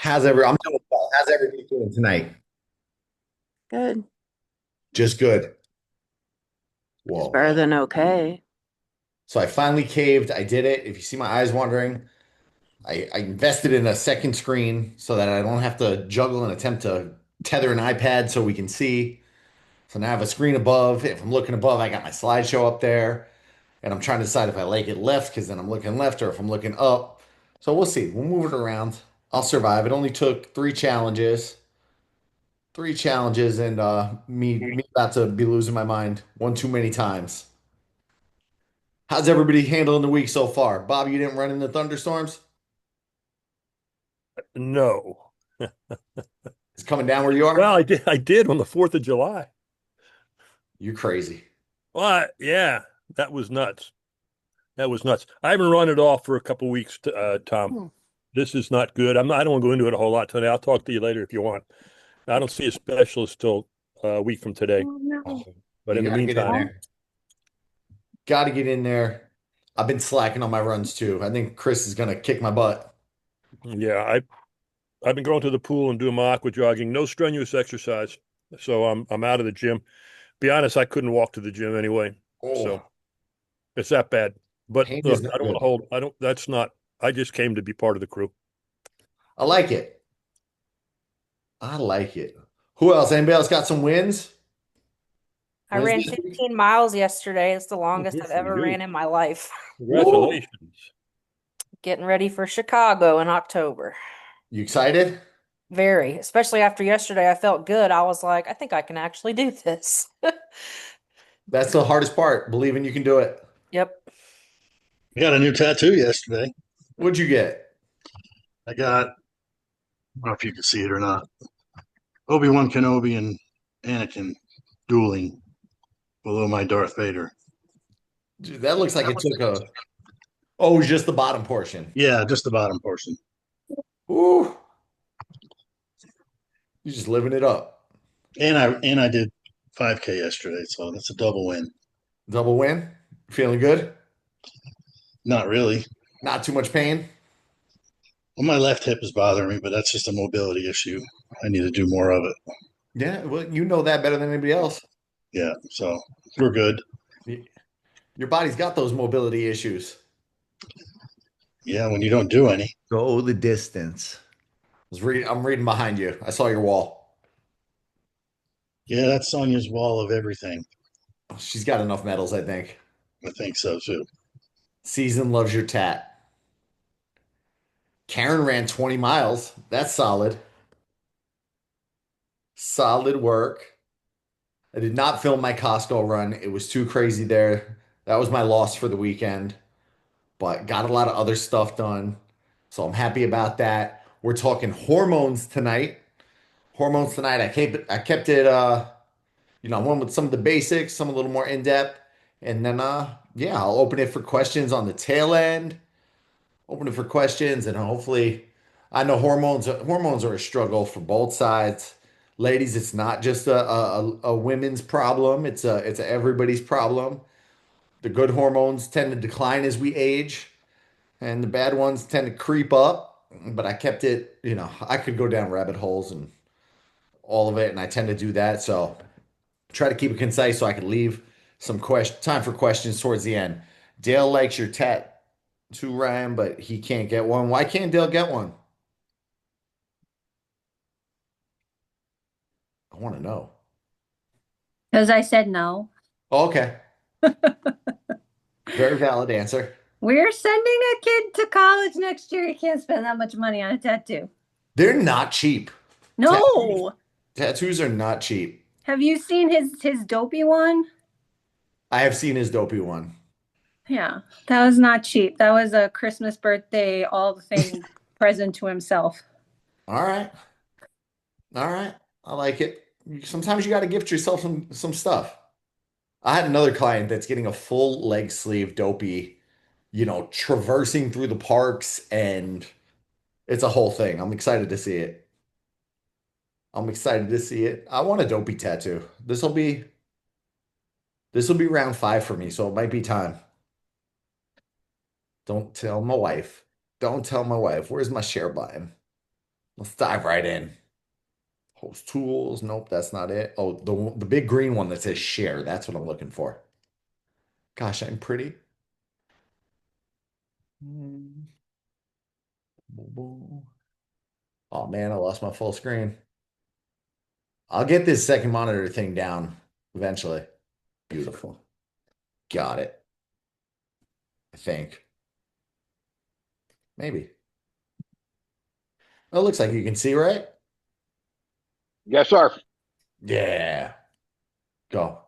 I'm doing well. How's everybody doing tonight? Good. Just good. It's Whoa. better than okay. So I finally caved. I did it. If you see my eyes wandering, I invested in a second screen so that I don't have to juggle and attempt to tether an iPad so we can see. So now I have a screen above. If I'm looking above, I got my slideshow up there. And I'm trying to decide if I like it left because then I'm looking left or if I'm looking up. So we'll see. We'll move it around. I'll survive. It only took three challenges and me about to be losing my mind one too many times. How's everybody handling the week so far? Bob, you didn't run into thunderstorms? No. It's coming down where you are? Well, I did on the 4th of July. You're crazy. Well, yeah, that was nuts. That was nuts. I haven't run it off for a couple weeks, Tom. Hmm. This is not good. I don't want to go into it a whole lot today. I'll talk to you later if you want. I don't see a specialist till a week from today. Oh no. But You in the got to get in meantime, Oh, there. Got to get in there. I've been slacking on my runs too. I think Chris is going to kick my butt. yeah, I've been going to the pool and doing my aqua jogging. No strenuous exercise. So I'm out of the gym. Be honest, I couldn't walk to the gym anyway. So Oh, it's that bad. But pain is look, not I don't want good. to hold. I don't. That's not. I just came to be part of the crew. I like it. I like it. Who else? Anybody else got some wins? I Wins ran this week? 15 miles yesterday. It's the Oh, longest good I've for ever ran you. in my life. Woo! Congratulations. Getting ready for Chicago in October. You excited? Very, especially after yesterday, I felt good. I was like, I think I can actually do this. That's the hardest part, believing you can do it. Yep. I got a new tattoo yesterday. What'd you get? I got, I don't know if you can see it or not, Obi-Wan Kenobi and Anakin dueling below my Darth Vader. Dude, that looks like it took a. Oh, just the bottom portion. Yeah, just the bottom portion. Ooh, you're just living it up. And I did 5K yesterday, so that's a double win. Double win. Feeling good? Not really. Not too much pain? Well, my left hip is bothering me, but that's just a mobility issue. I need to do more of it. Yeah, well, you know that better than anybody else. Yeah, so we're good. Y- Your body's got those mobility issues. Yeah, when you don't do any. Go the distance. I'm reading behind you. I saw your wall. Yeah, that's Sonia's wall of everything. She's got enough medals, I think. I think so too. Season loves your tat. Karen ran 20 miles. That's solid. Solid work. I did not film my Costco run. It was too crazy there. That was my loss for the weekend, but got a lot of other stuff done. So I'm happy about that. We're talking hormones tonight. Hormones tonight. I kept it I went with some of the basics, some a little more in depth, and then yeah, I'll open it for questions on the tail end. Open it for questions, and hopefully, I know hormones are a struggle for both sides. Ladies, it's not just a women's problem. It's a everybody's problem. The good hormones tend to decline as we age, and the bad ones tend to creep up. But I kept it, I could go down rabbit holes and all of it, and I tend to do that. So try to keep it concise so I can leave some time for questions towards the end. Dale likes your tattoo, Ryan, but he can't get one. Why can't Dale get one? I want to know. Because I said no. Oh, okay. Very valid answer. We're sending a kid to college next year. You can't spend that much money on a tattoo. They're not cheap. Tattoos, No. tattoos are not cheap. Have you seen his dopey one? I have seen his dopey one. Yeah, that was not cheap. That was a Christmas, birthday, all the thing present to himself. All right. All right. I like it. Sometimes you got to gift yourself some stuff. I had another client that's getting a full leg sleeve dopey, traversing through the parks, and it's a whole thing. I'm excited to see it. I'm excited to see it. I want a dopey tattoo. This will be round five for me, so it might be time. Don't tell my wife. Don't tell my wife. Where's my share button? Let's dive right in. Host tools. Nope, that's not it. Oh, the big green one that says share. That's what I'm looking for. Gosh, I'm pretty. Hmm. Oh man, I lost my full screen. I'll get this second monitor thing down eventually. Beautiful. Got it. I think. Maybe. Oh, it looks like you can see, right? Yes, sir. Yeah. Go.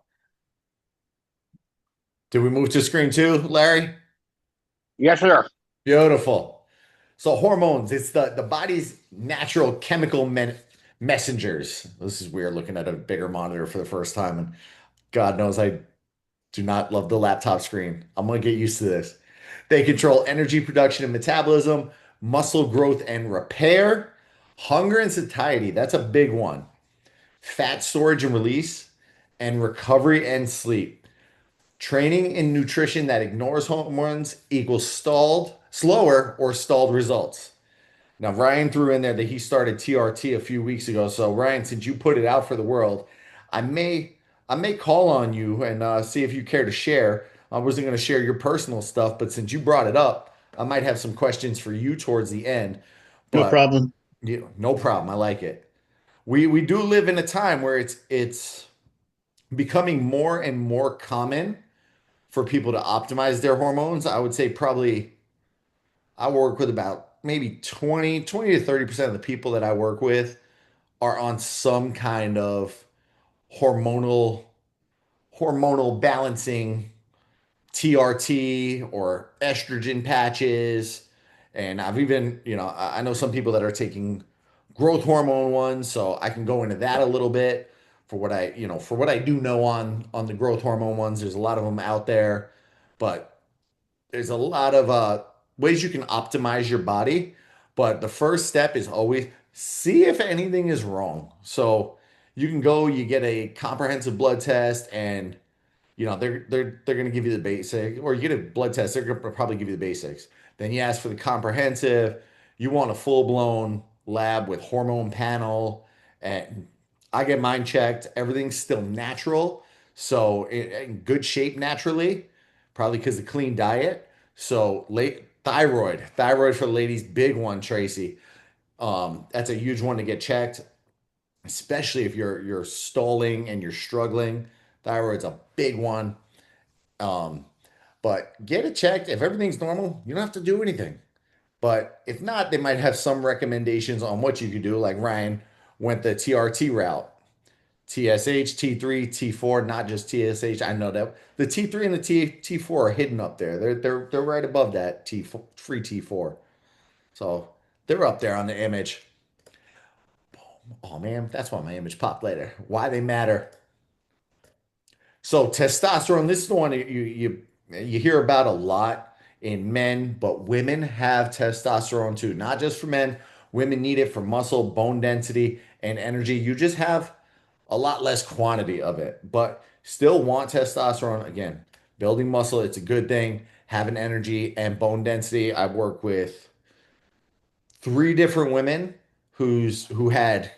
Did we move to screen two, Larry? Yes, sir. Beautiful. So hormones, it's the body's natural chemical messengers. This is weird looking at a bigger monitor for the first time, and God knows I do not love the laptop screen. I'm gonna get used to this. They control energy production and metabolism, muscle growth and repair, hunger and satiety. That's a big one. Fat storage and release, and recovery and sleep. Training and nutrition that ignores hormones equals slower or stalled results. Now, Ryan threw in there that he started TRT a few weeks ago. So, Ryan, since you put it out for the world, I may I may call on you and see if you care to share. I wasn't going to share your personal stuff, but since you brought it up, I might have some questions for you towards the end. No But problem. no problem. I like it. We do live in a time where it's becoming more and more common for people to optimize their hormones. I would say probably I work with about maybe 20 to 30% of the people that I work with are on some kind of hormonal hormonal balancing TRT or estrogen patches. And I've even, I know some people that are taking growth hormone ones, so I can go into that a little bit for what I do know on the growth hormone ones. There's a lot of them out there, but there's a lot of ways you can optimize your body. But the first step is always see if anything is wrong. So you can go, you get a comprehensive blood test, and they're going to give you the basic, or you get a blood test, they're going to probably give you the basics. Then you ask for the comprehensive. You want a full blown lab with hormone panel, and I get mine checked. Everything's still natural, so in good shape naturally, probably because of clean diet. So late thyroid for the ladies, big one, Tracy. That's a huge one to get checked, especially if you're stalling and you're struggling. Thyroid's a big one. Um, but get it checked. If everything's normal, you don't have to do anything. But if not, they might have some recommendations on what you could do. Like Ryan went the TRT route. TSH, T3, T4, not just TSH. I know that the T3 and the T4 are hidden up there. They're right above that T4, free T4. So they're up there on the image. Oh man, that's why my image popped later. Why they matter. So testosterone, this is the one you hear about a lot in men, but women have testosterone too. Not just for men. Women need it for muscle, bone density, and energy. You just have a lot less quantity of it, but still want testosterone. Again, building muscle, it's a good thing. Having energy and bone density. I work with three different women who had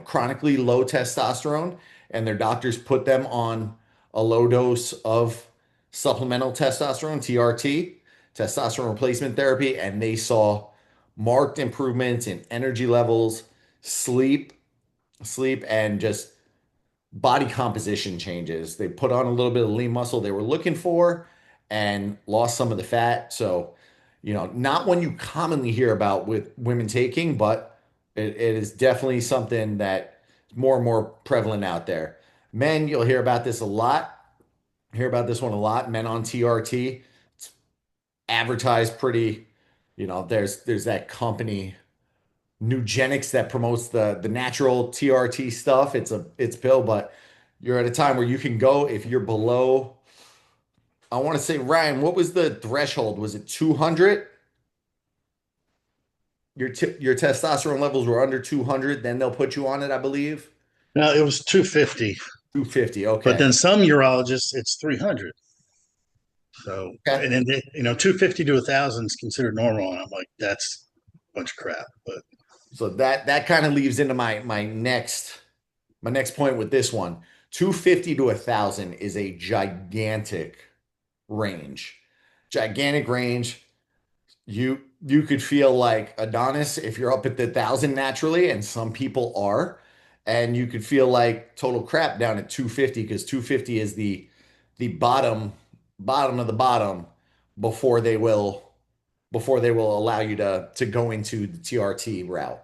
chronically low testosterone, and their doctors put them on a low dose of supplemental testosterone, TRT, testosterone replacement therapy, and they saw marked improvements in energy levels, sleep and just body composition changes. They put on a little bit of lean muscle they were looking for and lost some of the fat. So, not one you commonly hear about with women taking, but it is definitely something that is more and more prevalent out there. Men, you'll hear about this a lot. Hear about this one a lot. Men on TRT. It's advertised pretty, there's that company Nugenics that promotes the natural TRT stuff. It's pill, but you're at a time where you can go if you're below. I want to say, Ryan, what was the threshold? Was it 200? Your testosterone levels were under 200, then they'll put you on it, I believe. Now it was 250, 250. but Okay. then some urologists it's 300. So Okay. and then 250 to 1,000 is considered normal, and I'm like, that's a bunch of crap. But So that kind of leaves into my next point with this one. 250 to 1,000 is a gigantic range. Gigantic range. You could feel like Adonis if you're up at the 1,000 naturally, and some people are, and you could feel like total crap down at 250 because 250 is the bottom of the bottom before they will allow you to go into the TRT route.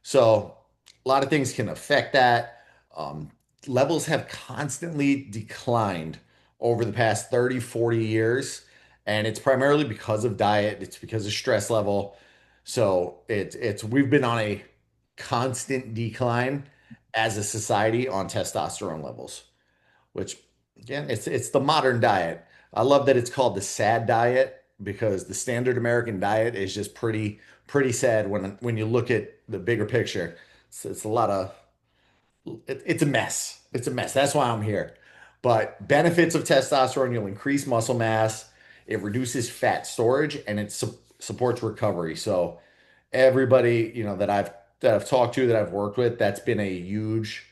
So a lot of things can affect that. Um, Levels have constantly declined over the past 30, 40 years. And it's primarily because of diet, it's because of stress level. So we've been on a constant decline as a society on testosterone levels, which again, it's the modern diet. I love that it's called the sad diet because the standard American diet is just pretty sad when you look at the bigger picture. It's a lot of it's a mess. It's a mess. That's why I'm here. But benefits of testosterone, you'll increase muscle mass, it reduces fat storage, and it supports recovery. So everybody, that I've talked to, that I've worked with, that's been a huge,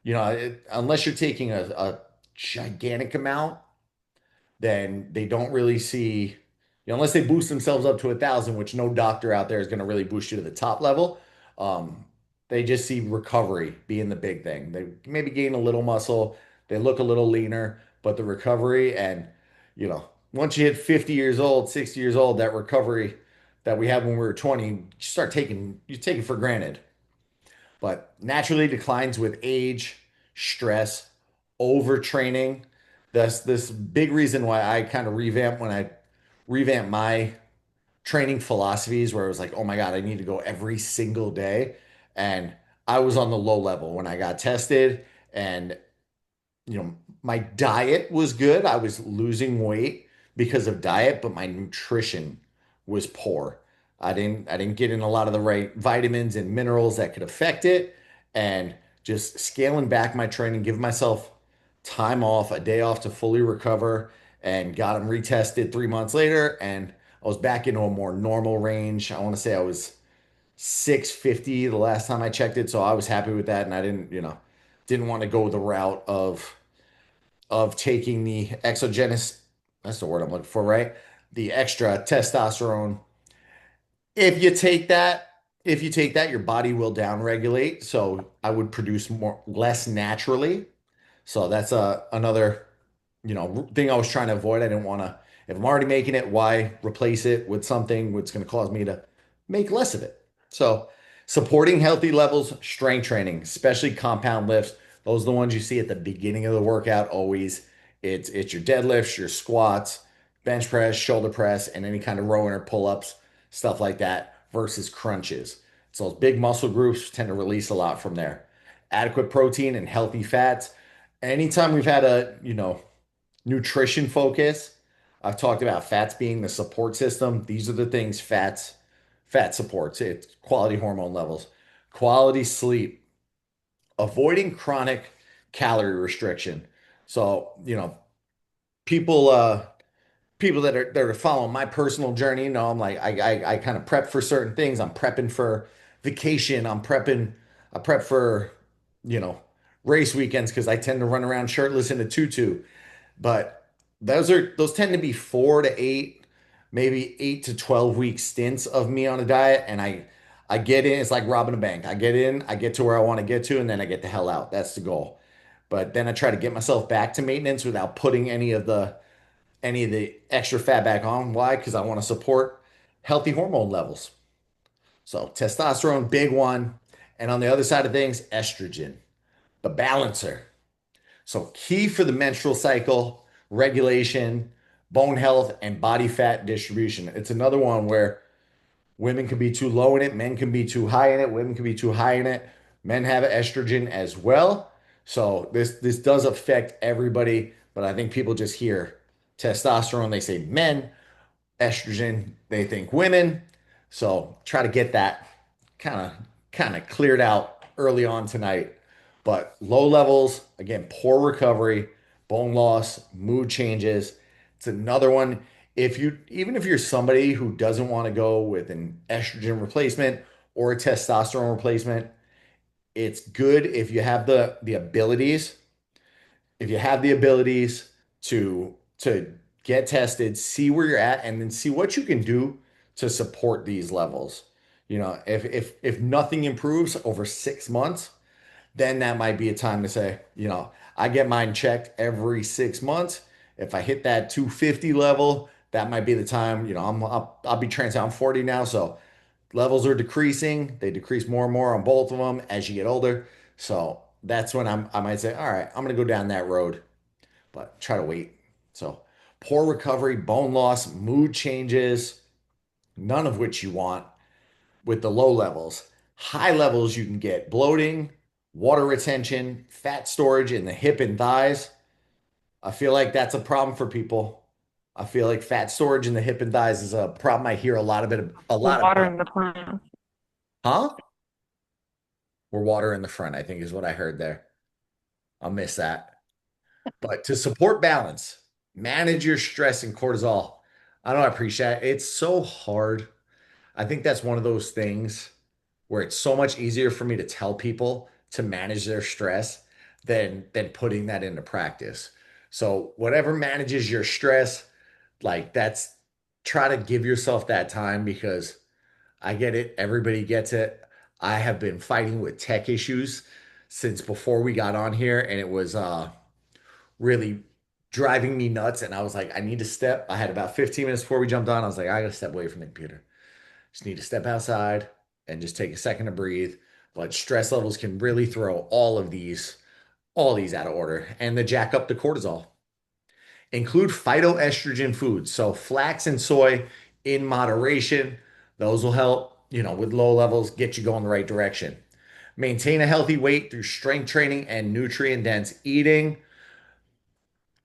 unless you're taking a gigantic amount, then they don't really see, unless they boost themselves up to 1,000, which no doctor out there is going to really boost you to the top level. Um, they just see recovery being the big thing. They maybe gain a little muscle, they look a little leaner, but the recovery and, once you hit 50 years old, 60 years old, that recovery that we had when we were 20, you take it for granted. But naturally declines with age, stress, overtraining. That's this big reason why I kind of revamped my training philosophies where it was like, oh my God, I need to go every single day. And I was on the low level when I got tested, and my diet was good. I was losing weight because of diet, but my nutrition was poor. I didn't get in a lot of the right vitamins and minerals that could affect it. And just scaling back my training, give myself time off, a day off to fully recover, and got them retested 3 months later. And I was back into a more normal range. I want to say I was 650 the last time I checked it. So I was happy with that. And I didn't want to go the route of taking the exogenous, that's the word I'm looking for, right? The extra testosterone. If you take that, your body will downregulate. So I would produce less naturally. So that's another thing I was trying to avoid. I didn't want to, if I'm already making it, why replace it with something that's going to cause me to make less of it? So, supporting healthy levels, strength training, especially compound lifts. Those are the ones you see at the beginning of the workout always. It's your deadlifts, your squats, bench press, shoulder press, and any kind of rowing or pull-ups, stuff like that, versus crunches. So those big muscle groups tend to release a lot from there. Adequate protein and healthy fats. Anytime we've had a, nutrition focus. I've talked about fats being the support system. These are the things fat supports. It's quality hormone levels, quality sleep, avoiding chronic calorie restriction. So, people people that are following my personal journey, I'm like I kind of prep for certain things. I'm prepping for vacation. I prep for, you know, race weekends because I tend to run around shirtless in a tutu. But those tend to be 4 to 8, maybe 8 to 12 week stints of me on a diet, and I get in. It's like robbing a bank. I get in, I get to where I want to get to, and then I get the hell out. That's the goal. But then I try to get myself back to maintenance without putting any of the extra fat back on. Why? Because I want to support healthy hormone levels. So testosterone, big one, and on the other side of things, estrogen, the balancer. So, key for the menstrual cycle, regulation, bone health, and body fat distribution. It's another one where women can be too low in it, men can be too high in it, women can be too high in it. Men have estrogen as well. So, this does affect everybody, but I think people just hear testosterone, they say men, estrogen, they think women. So, try to get that kind of kind of cleared out early on tonight. But low levels, again, poor recovery, bone loss, mood changes. It's another one. If you even if you're somebody who doesn't want to go with an estrogen replacement or a testosterone replacement. It's good if you have the abilities. If you have the abilities to get tested, see where you're at, and then see what you can do to support these levels. If nothing improves over 6 months, then that might be a time to say, I get mine checked every 6 months. If I hit that 250 level, that might be the time. I'll be transient. I'm 40 now, so levels are decreasing. They decrease more and more on both of them as you get older. So that's when I might say, all right, I'm gonna go down that road, but try to wait. So poor recovery, bone loss, mood changes, none of which you want with the low levels. High levels, you can get bloating, water retention, fat storage in the hip and thighs. I feel like that's a problem for people. I feel like fat storage in the hip and thighs is a problem I hear a lot Water about. in the plant. Huh? Or water in the front, I think is what I heard there. I'll miss that. But to support balance, manage your stress and cortisol. I don't appreciate it. It's so hard. I think that's one of those things where it's so much easier for me to tell people to manage their stress than putting that into practice. So whatever manages your stress, like that's try to give yourself that time because I get it. Everybody gets it. I have been fighting with tech issues since before we got on here, and it was really driving me nuts. And I was like, I need to step. I had about 15 minutes before we jumped on. I was like, I gotta step away from the computer. Just need to step outside and just take a second to breathe. But stress levels can really throw all these out of order and the jack up the cortisol. Include phytoestrogen foods. So flax and soy in moderation. Those will help, with low levels, get you going the right direction. Maintain a healthy weight through strength training and nutrient dense eating.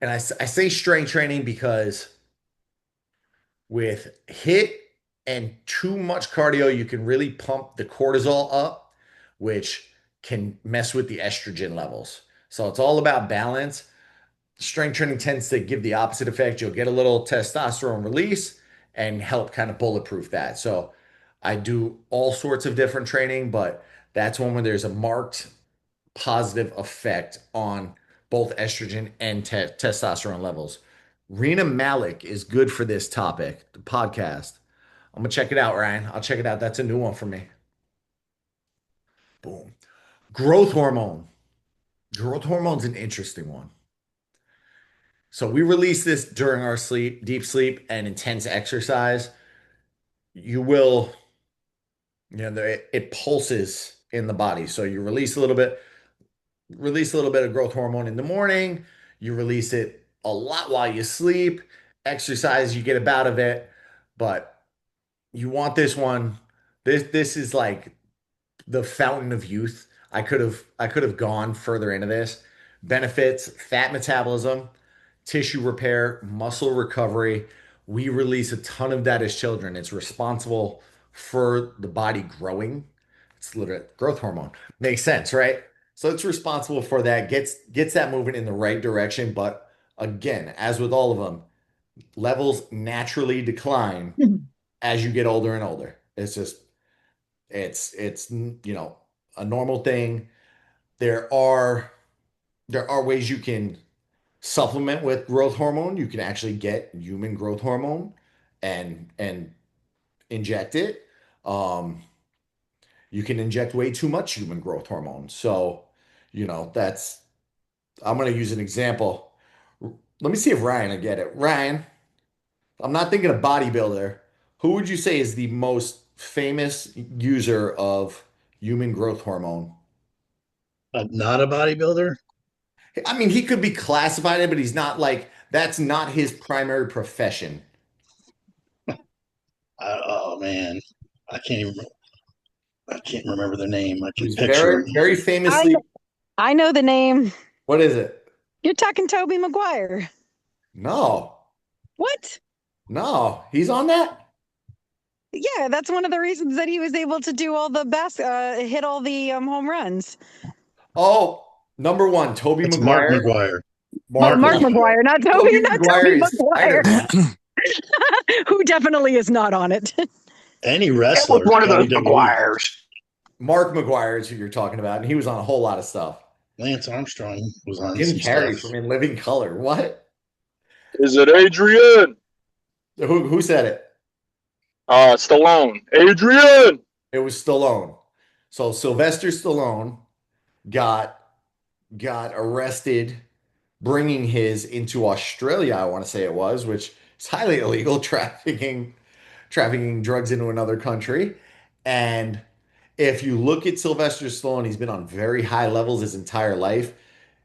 And I say strength training because with HIIT and too much cardio, you can really pump the cortisol up, which can mess with the estrogen levels. So it's all about balance. Strength training tends to give the opposite effect. You'll get a little testosterone release and help kind of bulletproof that. So I do all sorts of different training, but that's one where there's a marked positive effect on both estrogen and testosterone levels. Rena Malik is good for this topic, the podcast. I'm gonna check it out, Ryan. I'll check it out. That's a new one for me. Boom. Growth hormone. Growth hormone's an interesting one. So we release this during our sleep, deep sleep, and intense exercise. You will, it pulses in the body. So you release a little bit of growth hormone in the morning. You release it a lot while you sleep. Exercise, you get a bout of it, but you want this one. This is like the fountain of youth. I could have gone further into this. Benefits, fat metabolism, tissue repair, muscle recovery. We release a ton of that as children. It's responsible for the body growing. It's literally growth hormone. Makes sense, right? So it's responsible for that, gets that moving in the right direction. But again, as with all of them, levels naturally decline as you get older and older. It's a normal thing. There are ways you can supplement with growth hormone. You can actually get human growth hormone and inject it. Um, you can inject way too much human growth hormone. So, that's I'm gonna use an example. Let me see if Ryan will get it. Ryan, I'm not thinking of bodybuilder. Who would you say is the most famous user of human growth hormone? Not a bodybuilder. I mean, he could be classified it, but he's not like that's not his primary profession. Oh man, I can't even. I can't remember the name. I can He's picture him. very, very I famously. I know the name. What is it? You're talking Toby Maguire. No, What? no, he's on that. Yeah, that's one of the reasons that he was able to do all the hit all the home runs. Oh, number one, Toby It's Mark Maguire. McGuire. Oh, Mark McGuire, not Toby, Toby not Maguire Toby is Maguire, Spider-Man. who definitely is not on it. Any Get wrestler, with one of those WWE. McGuires. Mark McGuire is who you're talking about, and he was on a whole lot of stuff. Lance Armstrong was on Jim some Carrey stuff. from In Living Color. What? Is it Adrian? Who said it? Stallone. Adrian. It was Stallone. So Sylvester Stallone got arrested bringing his into Australia, I want to say it was, which is highly illegal, trafficking drugs into another country. And if you look at Sylvester Stallone, he's been on very high levels his entire life.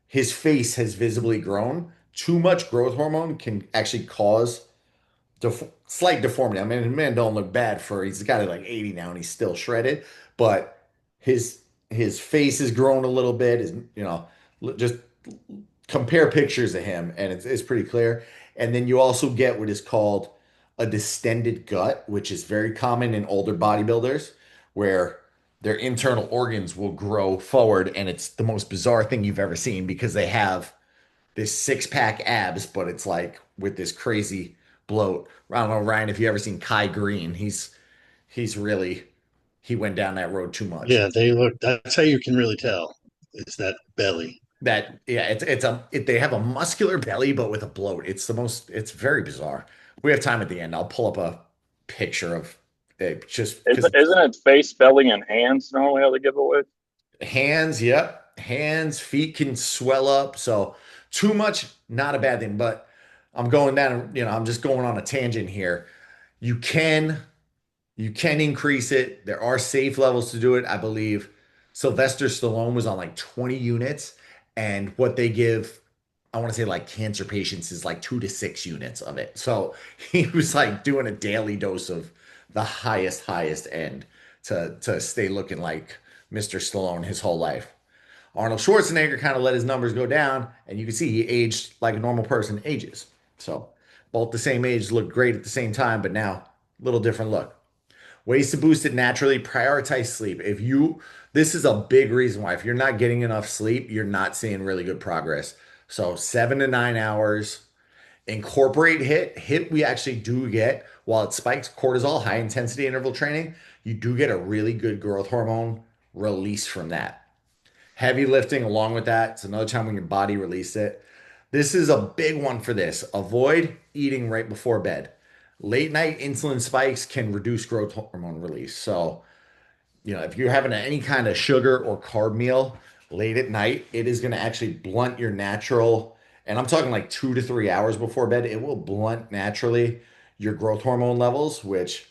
His face has visibly grown. Too much growth hormone can actually cause slight deformity. I mean, the man don't look bad for he's got it like 80 now and he's still shredded, but his face has grown a little bit. Is just compare pictures of him and it's pretty clear. And then you also get what is called a distended gut, which is very common in older bodybuilders, where their internal organs will grow forward, and it's the most bizarre thing you've ever seen because they have this six pack abs, but it's like with this crazy bloat. I don't know, Ryan, if you ever seen Kai Green, he's really he went down that road too much. Yeah, they look. That's how you can really tell. It's that belly. That yeah, they have a muscular belly, but with a bloat. It's very bizarre. We have time at the end. I'll pull up a picture of it just because Isn't it face, belly, and hands normally how they give away? hands, yep, hands, feet can swell up. So too much, not a bad thing. But I'm going down, I'm just going on a tangent here. You can You can increase it. There are safe levels to do it. I believe Sylvester Stallone was on like 20 units, and what they give, I want to say like cancer patients is like 2 to 6 units of it. So he was like doing a daily dose of the highest end to stay looking like Mr. Stallone his whole life. Arnold Schwarzenegger kind of let his numbers go down, and you can see he aged like a normal person ages. So both the same age look great at the same time, but now a little different look. Ways to boost it naturally, prioritize sleep. This is a big reason why if you're not getting enough sleep, you're not seeing really good progress. So 7 to 9 hours, incorporate HIIT. HIIT we actually do get, while it spikes cortisol, high intensity interval training, you do get a really good growth hormone release from that. Heavy lifting along with that, it's another time when your body releases it. This is a big one for this. Avoid eating right before bed. Late night insulin spikes can reduce growth hormone release. So, if you're having any kind of sugar or carb meal late at night, it is going to actually blunt your natural, and I'm talking like 2 to 3 hours before bed, it will blunt naturally your growth hormone levels, which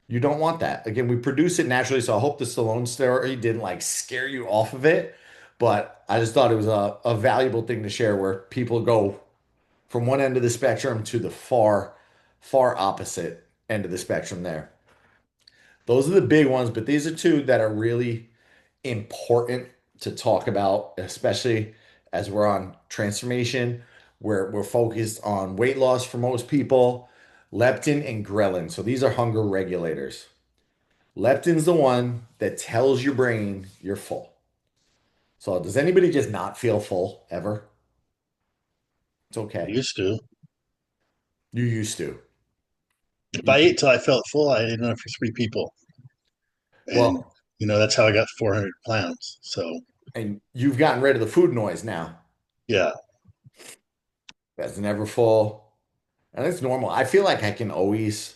you don't want that. Again, we produce it naturally, so I hope the Stallone story didn't like scare you off of it, but I just thought it was a valuable thing to share where people go from one end of the spectrum to the far opposite end of the spectrum there. Those are the big ones, but these are two that are really important to talk about, especially as we're on transformation, where we're focused on weight loss for most people, leptin and ghrelin. So these are hunger regulators. Leptin's the one that tells your brain you're full. So does anybody just not feel full ever? It's I okay. used to. You used to. If I ate till I felt full, I ate enough for 3 people. And, Well, that's how I got 400 pounds. So, and you've gotten rid of the food noise now. yeah. That's never full. And it's normal. I feel like I can always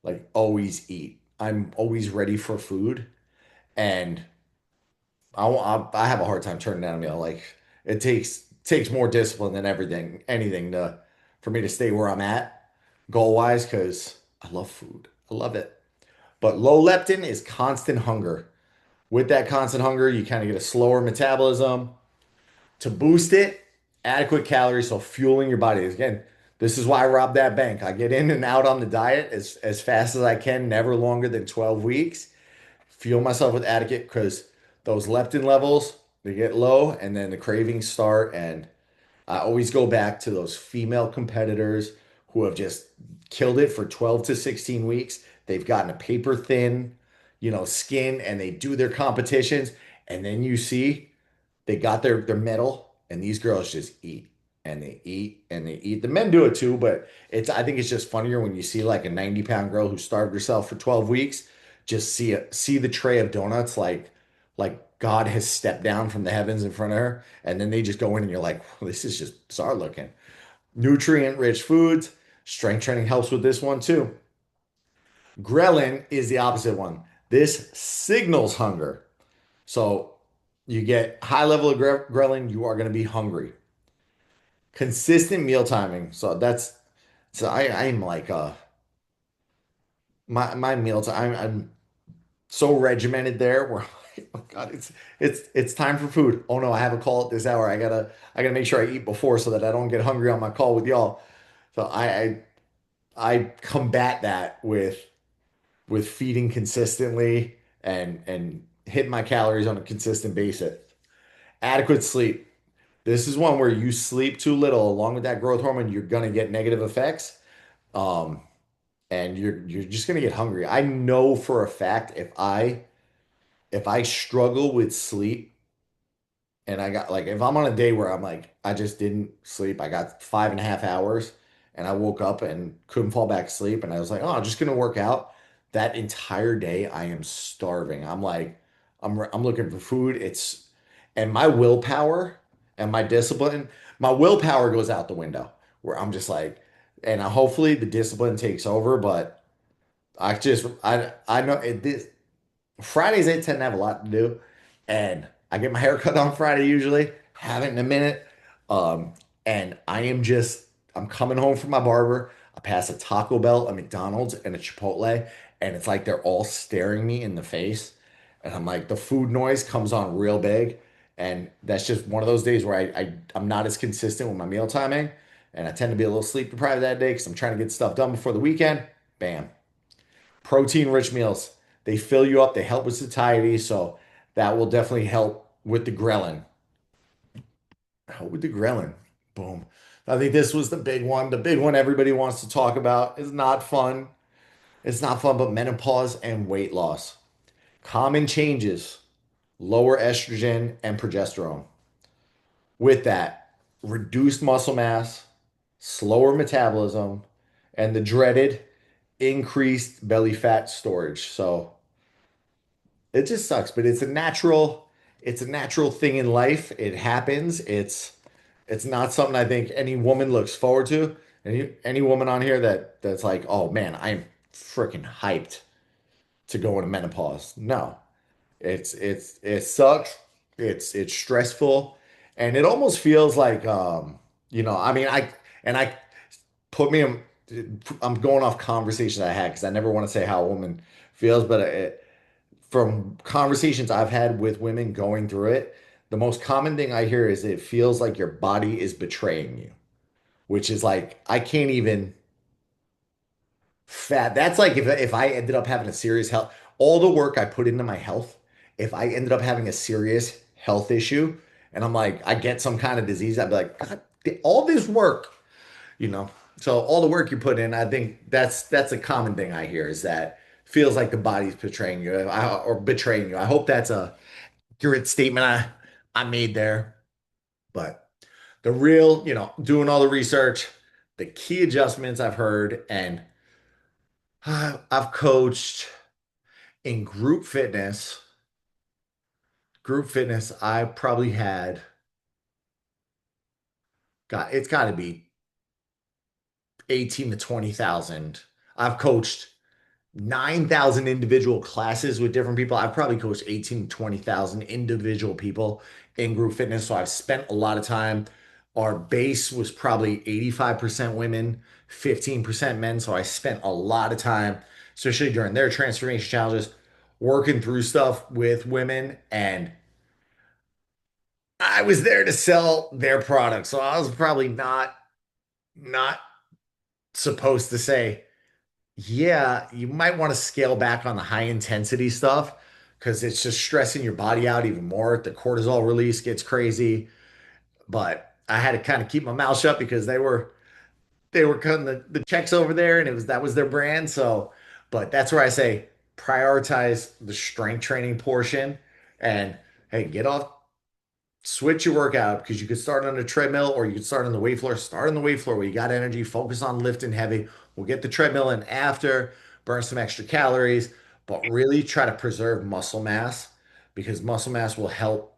eat. I'm always ready for food. And I have a hard time turning down a meal. Like it takes more discipline than anything for me to stay where I'm at goal wise because I love food. I love it. But low leptin is constant hunger. With that constant hunger, you kind of get a slower metabolism. To boost it, adequate calories, so fueling your body. Again, this is why I rob that bank. I get in and out on the diet as fast as I can, never longer than 12 weeks. Fuel myself with adequate because those leptin levels, they get low and then the cravings start. And I always go back to those female competitors who have just killed it for 12 to 16 weeks. They've gotten a paper thin, skin and they do their competitions. And then you see they got their medal and these girls just eat. and they eat. The men do it too, but I think it's just funnier when you see like a 90-pound girl who starved herself for 12 weeks, just see the tray of donuts like God has stepped down from the heavens in front of her, and then they just go in and you're like, well, this is just bizarre looking. Nutrient rich foods, strength training helps with this one too. Ghrelin is the opposite one. This signals hunger. So you get high level of ghrelin, you are going to be hungry. Consistent meal timing. So I'm like my meal time. I'm so regimented there where oh God, it's time for food. Oh no, I have a call at this hour. I gotta make sure I eat before so that I don't get hungry on my call with y'all. So I combat that with feeding consistently and hitting my calories on a consistent basis. Adequate sleep. This is one where you sleep too little, along with that growth hormone, you're gonna get negative effects. Um, and you're just gonna get hungry. I know for a fact if I struggle with sleep and I got like if I'm on a day where I'm like I just didn't sleep, I got 5.5 hours and I woke up and couldn't fall back asleep and I was like, oh, I'm just gonna work out. That entire day I am starving. I'm like, I'm looking for food. And my willpower and my willpower goes out the window where I'm just like, and hopefully the discipline takes over, but I know this Fridays I tend to have a lot to do, and I get my hair cut on Friday usually. Haven't in a minute, um, and I'm coming home from my barber. I pass a Taco Bell, a McDonald's, and a Chipotle, and it's like they're all staring me in the face, and I'm like the food noise comes on real big, and that's just one of those days where I'm not as consistent with my meal timing, and I tend to be a little sleep deprived that day because I'm trying to get stuff done before the weekend. Bam. Protein rich meals. They fill you up, they help with satiety, so that will definitely help with the ghrelin. Help with the ghrelin. Boom. I think this was the big one. The big one everybody wants to talk about is not fun. It's not fun, but menopause and weight loss. Common changes, lower estrogen and progesterone. With that, reduced muscle mass, slower metabolism, and the dreaded increased belly fat storage. So it just sucks, but it's a natural thing in life. It happens. It's not something I think any woman looks forward to. Any woman on here that's like, "Oh man, I'm freaking hyped to go into menopause." No. It sucks. It's stressful and it almost feels like I mean I put me in I'm going off conversations I had because I never want to say how a woman feels, but from conversations I've had with women going through it, the most common thing I hear is it feels like your body is betraying you, which is like I can't even fat. That's like if I ended up having a serious health, all the work I put into my health, if I ended up having a serious health issue and I'm like I get some kind of disease, I'd be like, God, all this work, you know. So all the work you put in, I think that's a common thing I hear is that feels like the body's betraying you or betraying you. I hope that's a accurate statement I made there. But the real, doing all the research, the key adjustments I've heard, and I've coached in group fitness. Group fitness, I probably had, it's got to be 18 to 20,000. I've coached 9,000 individual classes with different people. I've probably coached 18 to 20,000 individual people in group fitness. So I've spent a lot of time. Our base was probably 85% women, 15% men. So I spent a lot of time, especially during their transformation challenges, working through stuff with women. And I was there to sell their product. So I was probably not supposed to say, yeah, you might want to scale back on the high intensity stuff because it's just stressing your body out even more. The cortisol release gets crazy. But I had to kind of keep my mouth shut because they were cutting the checks over there and that was their brand. So, but that's where I say prioritize the strength training portion and hey, get off switch your workout because you could start on a treadmill or you could start on the weight floor. Start on the weight floor where you got energy, focus on lifting heavy. We'll get the treadmill in after, burn some extra calories, but really try to preserve muscle mass because muscle mass will help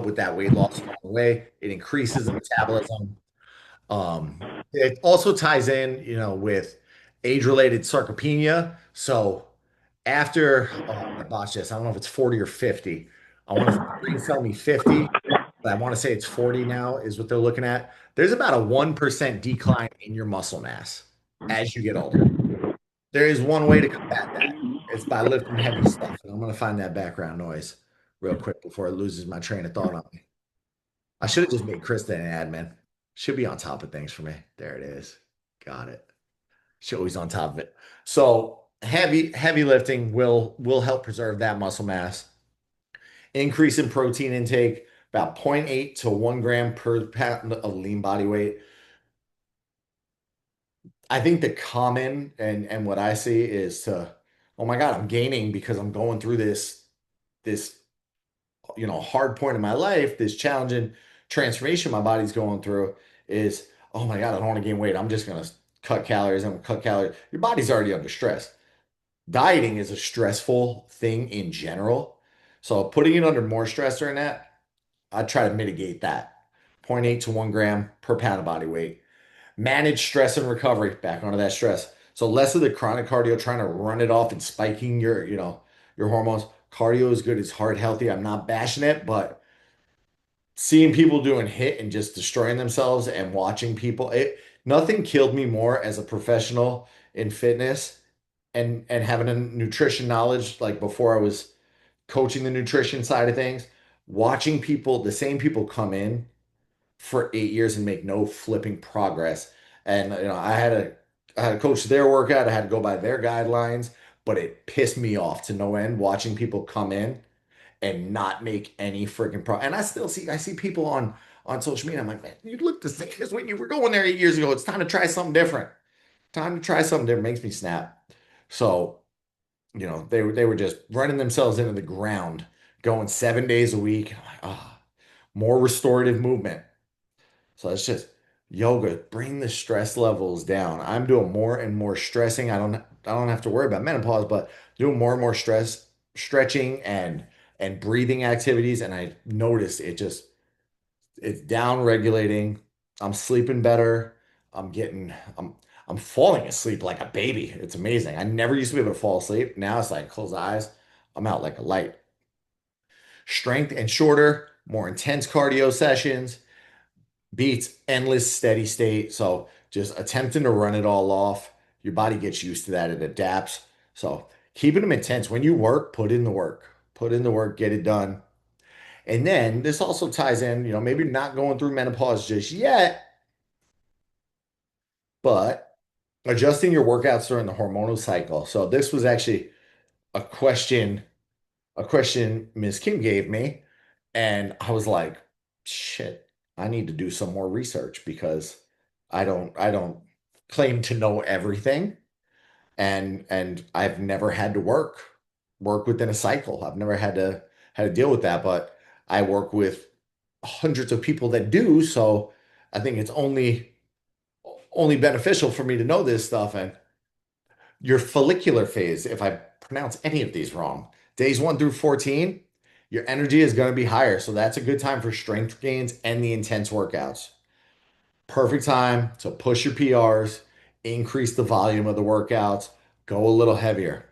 with that weight loss along the way. It increases the metabolism. It also ties in, with age-related sarcopenia. So after, I botched this. I don't know if it's 40 or 50. I want to brain tell me 50, but I want to say it's 40 now is what they're looking at. There's about a 1% decline in your muscle mass as you get older. There is one way to combat that. It's by lifting heavy stuff. And I'm going to find that background noise real quick before it loses my train of thought on me. I should have just made Krista an admin. Should be on top of things for me. There it is. Got it. She's always on top of it. So heavy lifting will help preserve that muscle mass. Increase in protein intake, about 0.8 to 1 gram per pound of lean body weight. I think the common and what I see is oh my God, I'm gaining because I'm going through this hard point in my life, this challenging transformation my body's going through is, oh my God, I don't want to gain weight. I'm just gonna cut calories. I'm gonna cut calories. Your body's already under stress. Dieting is a stressful thing in general. So putting it under more stress during that, I try to mitigate that. 0.8 to 1 gram per pound of body weight. Manage stress and recovery, back onto that stress. So less of the chronic cardio trying to run it off and spiking your hormones. Cardio is good, it's heart healthy. I'm not bashing it, but seeing people doing hit and just destroying themselves and watching people, nothing killed me more as a professional in fitness and having a nutrition knowledge like before I was coaching the nutrition side of things, watching people, the same people come in for 8 years and make no flipping progress. And I had to coach their workout, I had to go by their guidelines, but it pissed me off to no end watching people come in and not make any freaking pro. And I see people on social media. I'm like, man, you look the same as when you were going there 8 years ago. It's time to try something different. Time to try something different. Makes me snap. So, they were just running themselves into the ground, going 7 days a week. I'm like, more restorative movement. So it's just yoga, bring the stress levels down. I'm doing more and more stressing. I don't have to worry about menopause, but doing more and more stretching and breathing activities. And I noticed it's down regulating. I'm sleeping better. I'm falling asleep like a baby. It's amazing. I never used to be able to fall asleep. Now it's like close the eyes. I'm out like a light. Strength and shorter, more intense cardio sessions beats endless steady state. So just attempting to run it all off. Your body gets used to that. It adapts. So keeping them intense. When you work, put in the work. Put in the work, get it done. And then this also ties in, maybe not going through menopause just yet, but adjusting your workouts during the hormonal cycle. So this was actually a question, a question Ms. Kim gave me, and I was like, shit, I need to do some more research because I don't claim to know everything, and I've never had to work within a cycle. I've never had to deal with that, but I work with hundreds of people that do, so I think it's only beneficial for me to know this stuff. And your follicular phase, if I pronounce any of these wrong, days 1 through 14, your energy is going to be higher. So that's a good time for strength gains and the intense workouts. Perfect time to push your PRs, increase the volume of the workouts, go a little heavier.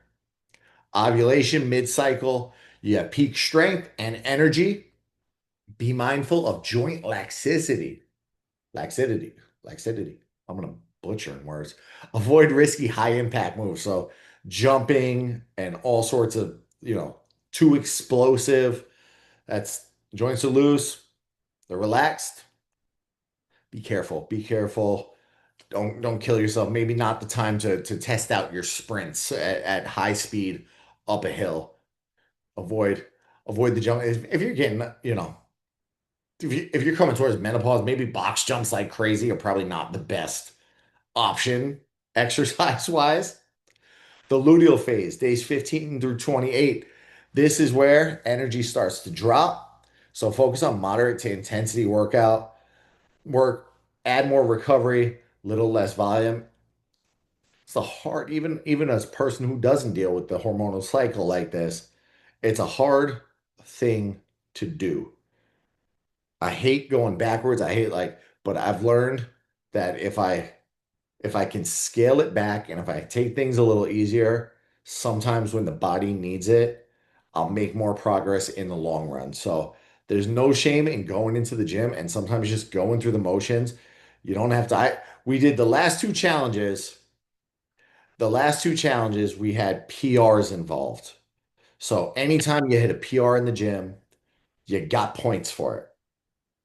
Ovulation, mid-cycle, you have peak strength and energy. Be mindful of joint laxity. Laxity. Laxity. I'm gonna butcher in words. Avoid risky high impact moves. So jumping and all sorts of, too explosive. That's joints are loose, they're relaxed. Be careful. Be careful. Don't kill yourself. Maybe not the time to test out your sprints at high speed up a hill. Avoid avoid the jump. If you're getting, if you're coming towards menopause, maybe box jumps like crazy are probably not the best option exercise wise. The luteal phase, days 15 through 28. This is where energy starts to drop. So focus on moderate to intensity work, add more recovery, little less volume. It's a hard, even as a person who doesn't deal with the hormonal cycle like this, it's a hard thing to do. I hate going backwards. I hate but I've learned that if I can scale it back and if I take things a little easier, sometimes when the body needs it, I'll make more progress in the long run. So there's no shame in going into the gym and sometimes just going through the motions. You don't have to. We did the last two challenges. The last two challenges, we had PRs involved. So anytime you hit a PR in the gym, you got points for it.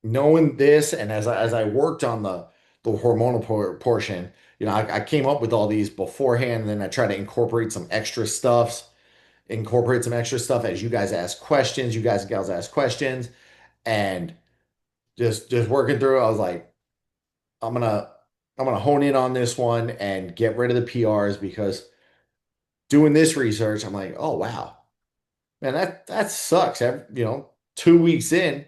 Knowing this, and as I worked on the hormonal portion, I came up with all these beforehand, and then I try to incorporate some extra stuff as you guys ask questions, you guys and gals ask questions, and just working through. I was like, I'm gonna I'm gonna hone in on this one and get rid of the PRs because doing this research, I'm like, oh wow, man, that sucks. 2 weeks in.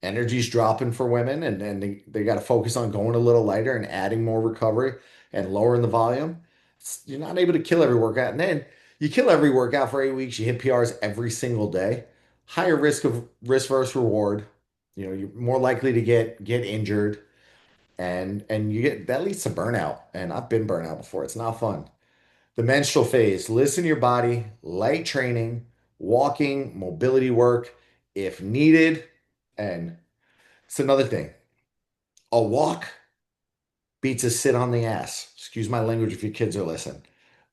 Energy's dropping for women and they got to focus on going a little lighter and adding more recovery and lowering the volume. You're not able to kill every workout. And then you kill every workout for 8 weeks, you hit PRs every single day. Higher risk versus reward. You're more likely to get injured and you get that leads to burnout. And I've been burnt out before. It's not fun. The menstrual phase, listen to your body, light training, walking, mobility work if needed. And it's another thing. A walk beats a sit on the ass. Excuse my language if your kids are listening.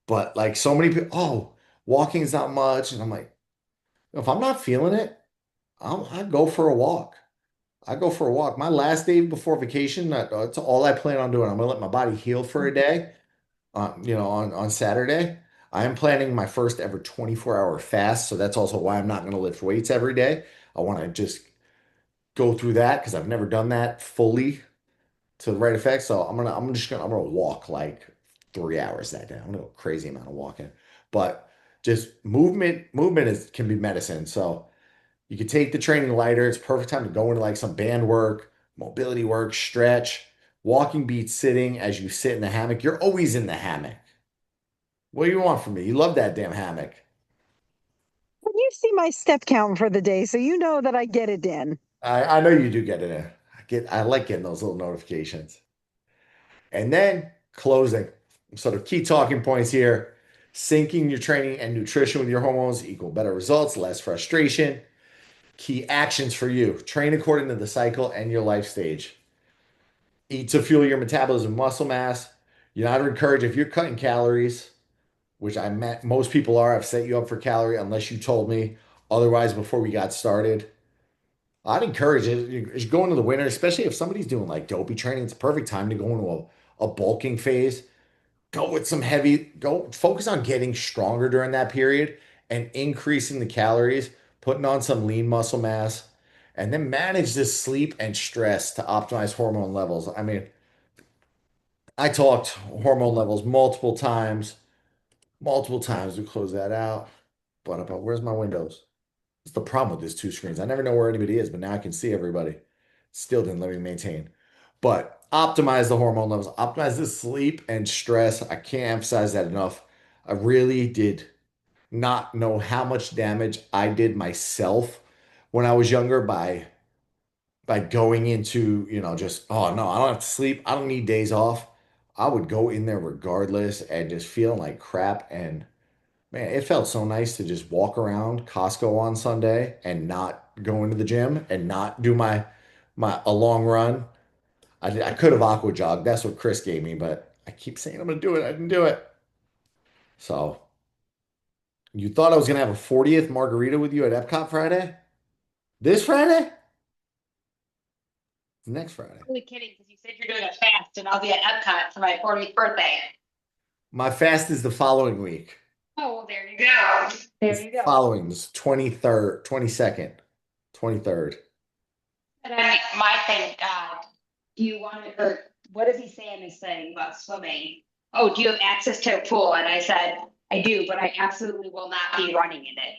But like so many people, oh, walking's not much. And I'm like, if I'm not feeling it, I go for a walk. I go for a walk. My last day before vacation, that's all I plan on doing. I'm gonna let my body heal for a day. On Saturday, I am planning my first ever 24-hour fast. So that's also why I'm not gonna lift weights every day. I want to just go through that because I've never done that fully to the right effect. So I'm gonna walk like 3 hours that day. I'm gonna go crazy amount of walking. But just movement can be medicine. So you can take the training lighter. It's perfect time to go into like some band work, mobility work, stretch. Walking beats sitting as you sit in the hammock. You're always in the hammock. What do you want from me? You love that damn hammock. Well, you see my step count for the day, so you know that I get it in. I know you do get it in. I like getting those little notifications. And then closing. Sort of key talking points here. Syncing your training and nutrition with your hormones equal better results, less frustration. Key actions for you. Train according to the cycle and your life stage. Eat to fuel your metabolism, muscle mass. You're not encouraged if you're cutting calories, which most people are. I've set you up for calorie unless you told me otherwise before we got started. I'd encourage it. You go into the winter, especially if somebody's doing like dopey training. It's a perfect time to go into a bulking phase. Go focus on getting stronger during that period and increasing the calories, putting on some lean muscle mass, and then manage this sleep and stress to optimize hormone levels. I mean, I talked hormone levels multiple times to close that out. But about where's my windows? That's the problem with these two screens. I never know where anybody is, but now I can see everybody. Still didn't let me maintain. But optimize the hormone levels, optimize the sleep and stress. I can't emphasize that enough. I really did not know how much damage I did myself when I was younger by going into, just, oh no, I don't have to sleep. I don't need days off. I would go in there regardless and just feeling like crap. And man, it felt so nice to just walk around Costco on Sunday and not go into the gym and not do my a long run. I could have aqua jogged. That's what Chris gave me, but I keep saying I'm gonna do it. I didn't do it. So you thought I was gonna have a 40th margarita with you at Epcot Friday? This Friday? Next Friday. Totally kidding because you said you're doing a fast and I'll be at Epcot for my 40th birthday. My fast is the following week. Oh, well, there you go. There It's you go. following this 23rd, 22nd, 23rd. And then my thing, do you want to, or what does he say in his thing about swimming? Oh, do you have access to a pool? And I said, I do, but I absolutely will not be running in it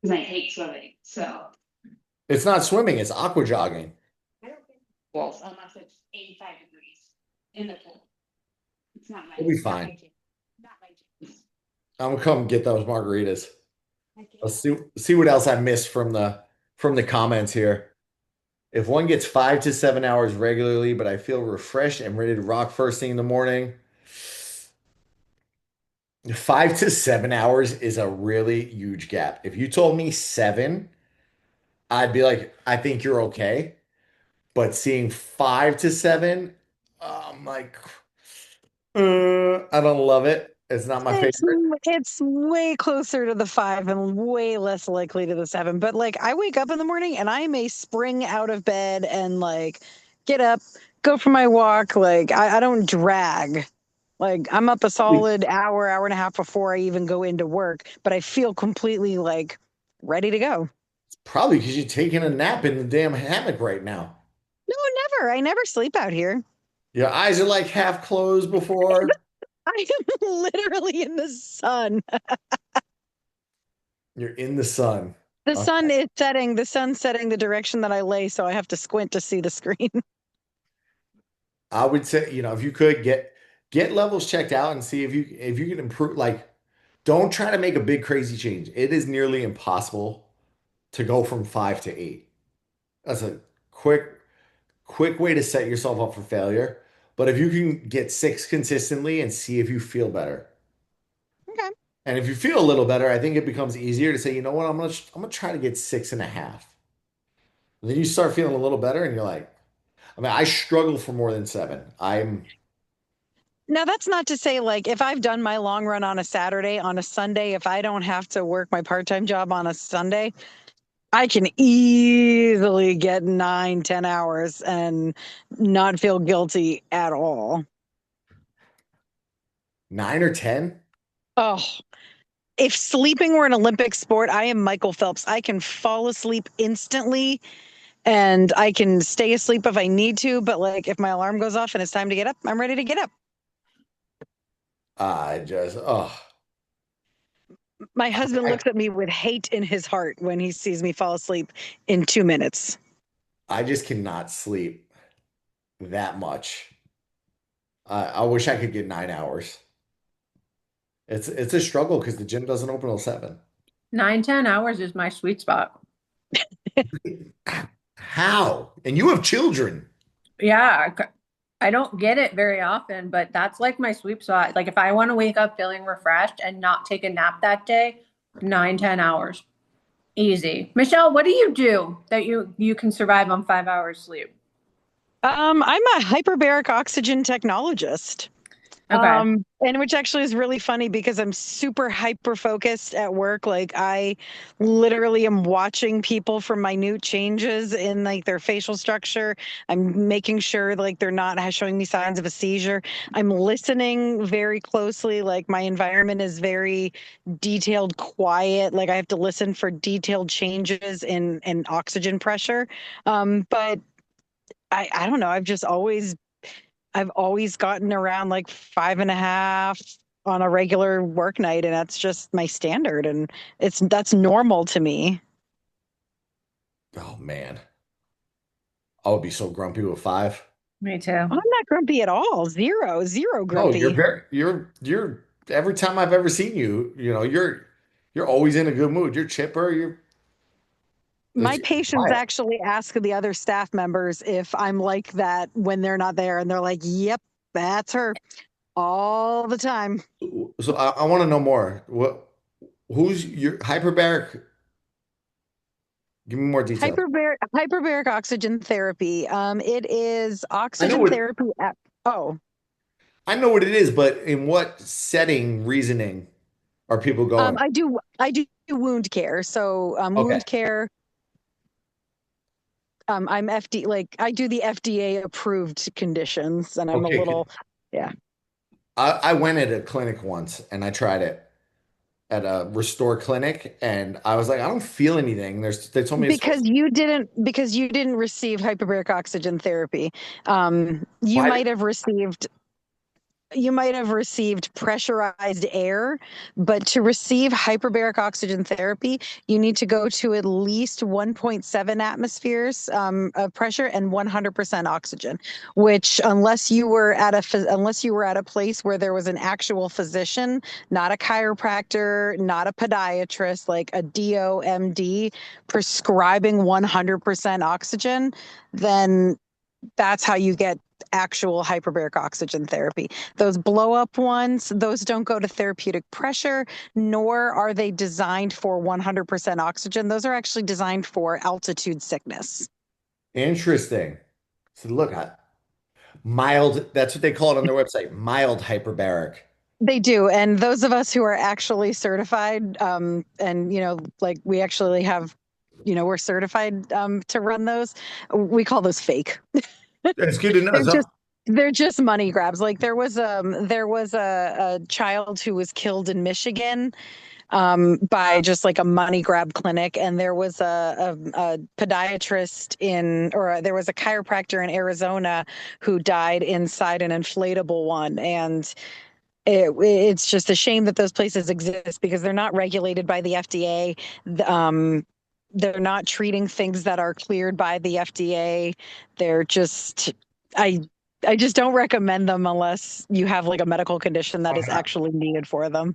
because I hate swimming. So It's not swimming, it's aqua jogging. I don't think pools unless it's 85 degrees in the pool. It's We'll be not my fine. gym. Not my gym. I'm gonna come get those margaritas. I can't. Let's see what else I missed from the comments here. If one gets 5 to 7 hours regularly, but I feel refreshed and ready to rock first thing in the morning, 5 to 7 hours is a really huge gap. If you told me 7, I'd be like, I think you're okay. But seeing 5 to 7, I'm like, I don't love it. It's not my favorite. It's way closer to the 5 and way less likely to the 7. But like I wake up in the morning and I may spring out of bed and like get up, go for my walk. Like I don't drag. Like I'm up a solid hour, hour and a half before I even go into work, but I feel completely like ready to go. Probably because you're taking a nap in the damn hammock right now. No, never. I never sleep out here. Your eyes are like half closed before. I am literally in the sun. You're in the sun. The Okay. sun is setting. The sun's setting the direction that I lay, so I have to squint to see the screen. I would say, if you could get levels checked out and see if you can improve, like don't try to make a big crazy change. It is nearly impossible to go from 5 to 8. That's a quick way to set yourself up for failure. But if you can get 6 consistently and see if you feel better. Okay. And if you feel a little better, I think it becomes easier to say, you know what, I'm gonna try to get 6.5. And then you start feeling a little better and you're like, I mean, I struggle for more than 7. Now, that's not to say, like, if I've done my long run on a Saturday, on a Sunday, if I don't have to work my part-time job on a Sunday, I can easily get 9, 10 hours and not feel guilty at all. 9 or 10. Oh, if sleeping were an Olympic sport, I am Michael Phelps. I can fall asleep instantly and I can stay asleep if I need to. But like, if my alarm goes off and it's time to get up, I'm ready to get up. Oh, My husband I, looks at me with hate in his heart when he sees me fall asleep in 2 minutes. I just cannot sleep that much. I wish I could get 9 hours. It's a struggle because the gym doesn't open till 7. 9, 10 hours is my sweet spot. How? And you have children. Yeah, I don't get it very often, but that's like my sweet spot. Like if I want to wake up feeling refreshed and not take a nap that day, 9, 10 hours. Easy. Michelle, what do you do that you can survive on 5 hours sleep? I'm a hyperbaric oxygen technologist. Okay. And which actually is really funny because I'm super hyper focused at work. Like I literally am watching people for minute changes in like their facial structure. I'm making sure like they're not showing me signs of a seizure. I'm listening very closely. Like my environment is very detailed, quiet. Like I have to listen for detailed changes in oxygen pressure. But I don't know. I've always gotten around like 5.5 on a regular work night, and that's just my standard, and that's normal to me. Oh man, I would be so grumpy with 5. Me too. I'm not grumpy at all. Zero No, you're grumpy. very you're every time I've ever seen you, you're always in a good mood. You're chipper. My It's patients wild. actually ask the other staff members if I'm like that when they're not there, and they're like, "Yep, that's her all the time." So I want to know more. Who's your hyperbaric? Give me more details. Hyperbaric oxygen therapy. It is I know oxygen what therapy. Oh, I know what it is, but in what setting, reasoning are people going? I do wound care. So Okay. wound care. I'm like I do the FDA approved conditions, and I'm a Okay. little, yeah. I went at a clinic once and I tried it at a restore clinic and I was like, I don't feel anything. They told me it's supposed Because you didn't receive hyperbaric oxygen therapy. You why might have received received pressurized air, but to receive hyperbaric oxygen therapy, you need to go to at least 1.7 atmospheres of pressure and 100% oxygen. Which, unless you were at a place where there was an actual physician, not a chiropractor, not a podiatrist, like a DOMD prescribing 100% oxygen, then that's how you get actual hyperbaric oxygen therapy. Those blow up ones, those don't go to therapeutic pressure, nor are they designed for 100% oxygen. Those are actually designed for altitude sickness. Interesting. So look, mild, that's what they call it on their website, mild hyperbaric. They do. And those of us who are actually certified, and, like we actually have, we're certified to run those, we call those fake. That's good to know. They're So, just they're just money grabs. Like there was a child who was killed in Michigan by just like a money grab clinic, and there was a podiatrist there was a chiropractor in Arizona who died inside an inflatable one, and it's just a shame that those places exist because they're not regulated by the FDA. They're not treating things that are cleared by the FDA. They're just I I just don't recommend them unless you have like a medical condition that is actually needed for them.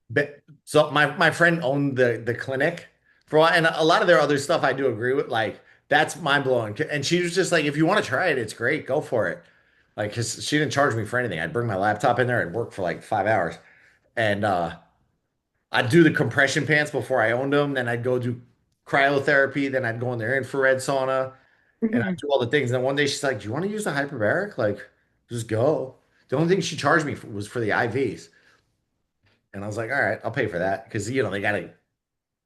but so my friend owned the clinic for a while, and a lot of their other stuff I do agree with. Like that's mind blowing. And she was just like, if you want to try it, it's great, go for it. Like, cause she didn't charge me for anything. I'd bring my laptop in there and work for like 5 hours, and I'd do the compression pants before I owned them. Then I'd go do cryotherapy. Then I'd go in their infrared sauna, and I'd Mhm. do all the things. And then one day she's like, "Do you want to use the hyperbaric? Like, just go." The only thing she charged me for was for the IVs. And I was like, all right, I'll pay for that because they got like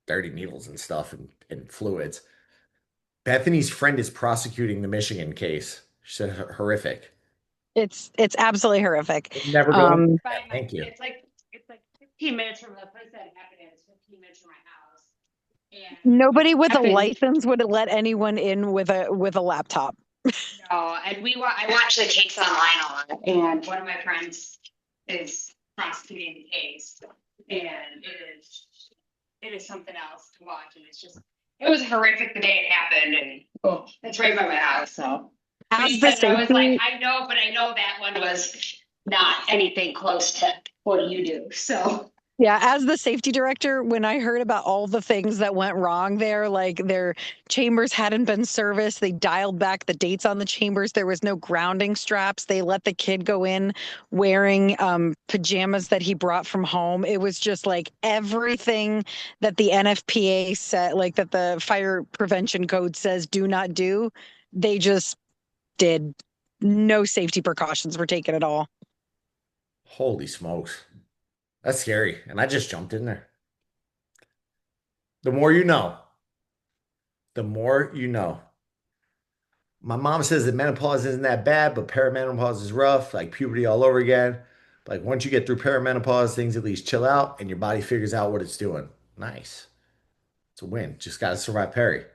dirty needles and stuff and fluids. Bethany's friend is prosecuting the Michigan case. She said horrific. It's absolutely horrific. Never going. By my, Thank you. it's like 15 minutes from the place that happened. It's 15 minutes from my house. And Nobody with a happened, license would let anyone in with a laptop. no, and I watch the case online a lot, and one of my friends is prosecuting the case, and it is something else to watch, and it was horrific the day it happened, and it's right by my house, so. When As he the said it, I was like, safety I know, but I know that one was not anything close to what you do, so. Yeah, as the safety director, when I heard about all the things that went wrong there, like their chambers hadn't been serviced, they dialed back the dates on the chambers, there was no grounding straps, they let the kid go in wearing pajamas that he brought from home. It was just like everything that the NFPA said, like that the fire prevention code says do not do, they just did. No safety precautions were taken at all. Holy smokes. That's scary. And I just jumped in there. The more you know, the more you know. My mom says that menopause isn't that bad, but perimenopause is rough, like puberty all over again. Like once you get through perimenopause, things at least chill out and your body figures out what it's doing. Nice. It's a win. Just got to survive peri.